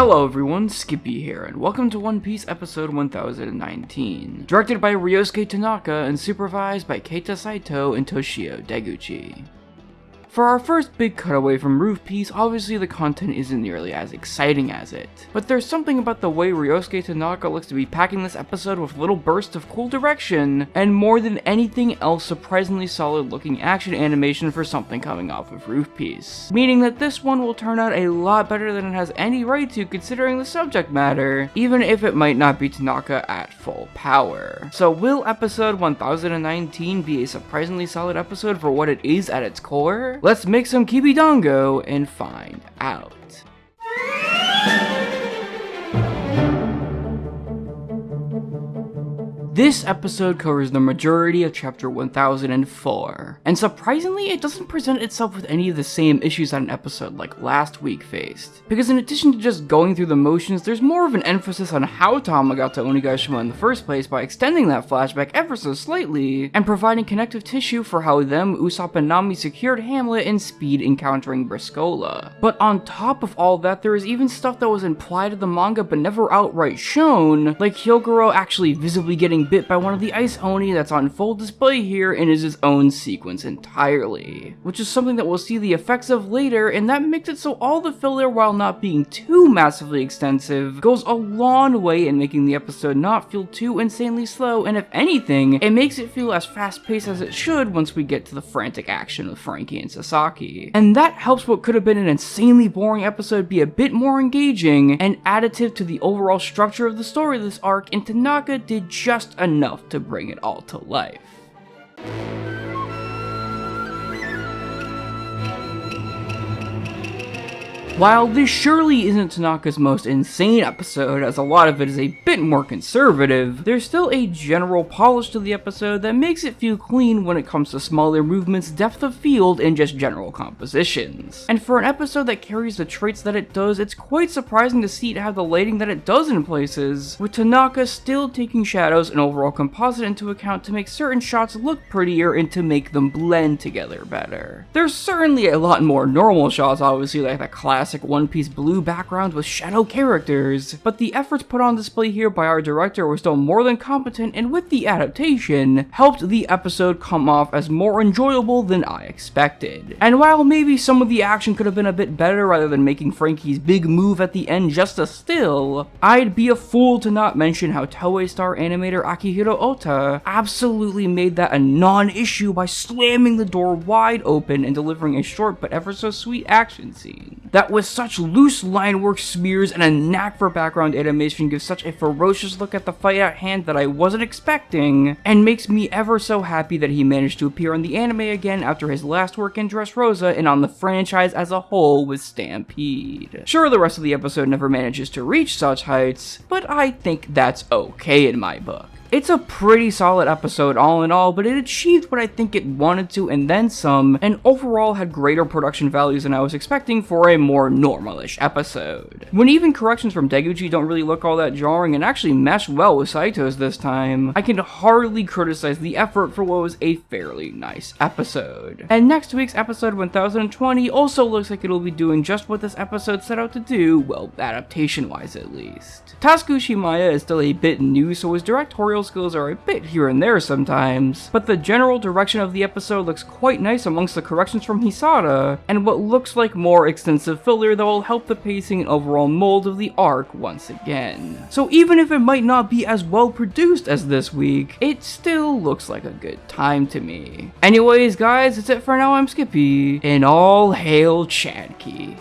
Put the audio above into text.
Hello everyone, Skippy here, and welcome to One Piece episode 1019, directed by Ryosuke Tanaka and supervised by Keita Saito and Toshio Deguchi. For our first big cutaway from Roof Piece, obviously the content isn't nearly as exciting as it, but there's something about the way Ryosuke Tanaka looks to be packing this episode with little bursts of cool direction, and more than anything else surprisingly solid looking action animation for something coming off of Roof Piece. Meaning that this one will turn out a lot better than it has any right to considering the subject matter, even if it might not be Tanaka at full power. So will episode 1019 be a surprisingly solid episode for what it is at its core? Let's make some kibidongo and find out. This episode covers the majority of chapter 1004, and surprisingly it doesn't present itself with any of the same issues that an episode like last week faced. Because in addition to just going through the motions, there's more of an emphasis on how Tama got to Onigashima in the first place by extending that flashback ever so slightly, and providing connective tissue for how them, Usopp, and Nami secured Hamlet and Speed encountering Briscola. But on top of all that, there is even stuff that was implied in the manga but never outright shown, like Hyogoro actually visibly getting bit by one of the Ice Oni that's on full display here and is its own sequence entirely, which is something that we'll see the effects of later, and that makes it so all the filler, while not being too massively extensive, goes a long way in making the episode not feel too insanely slow, and if anything, it makes it feel as fast-paced as it should once we get to the frantic action with Franky and Sasaki. And that helps what could have been an insanely boring episode be a bit more engaging and additive to the overall structure of the story of this arc, and Tanaka did just enough to bring it all to life. While this surely isn't Tanaka's most insane episode, as a lot of it is a bit more conservative, there's still a general polish to the episode that makes it feel clean when it comes to smaller movements, depth of field, and just general compositions. And for an episode that carries the traits that it does, it's quite surprising to see it have the lighting that it does in places, with Tanaka still taking shadows and overall composite into account to make certain shots look prettier and to make them blend together better. There's certainly a lot more normal shots, obviously, like the classic One Piece blue background with shadow characters, but the efforts put on display here by our director were still more than competent, and with the adaptation, helped the episode come off as more enjoyable than I expected. And while maybe some of the action could have been a bit better rather than making Franky's big move at the end just a still, I'd be a fool to not mention how Toei star animator Akihiro Ota absolutely made that a non-issue by slamming the door wide open and delivering a short but ever so sweet action scene that, with such loose line work, smears, and a knack for background animation, gives such a ferocious look at the fight at hand that I wasn't expecting, and makes me ever so happy that he managed to appear on the anime again after his last work in Dressrosa and on the franchise as a whole with Stampede. Sure, the rest of the episode never manages to reach such heights, but I think that's okay in my book. It's a pretty solid episode all in all, but it achieved what I think it wanted to and then some, and overall had greater production values than I was expecting for a more normalish episode. When even corrections from Deguchi don't really look all that jarring and actually mesh well with Saito's this time, I can hardly criticize the effort for what was a fairly nice episode. And next week's episode 1020 also looks like it'll be doing just what this episode set out to do, well, adaptation-wise at least. Tasuku Shimaya is still a bit new, so his directorial skills are a bit here and there sometimes, but the general direction of the episode looks quite nice amongst the corrections from Hisada, and what looks like more extensive filler that will help the pacing and overall mold of the arc once again. So even if it might not be as well produced as this week, it still looks like a good time to me. Anyways guys, that's it for now. I'm Skippy, and all hail Chadkey.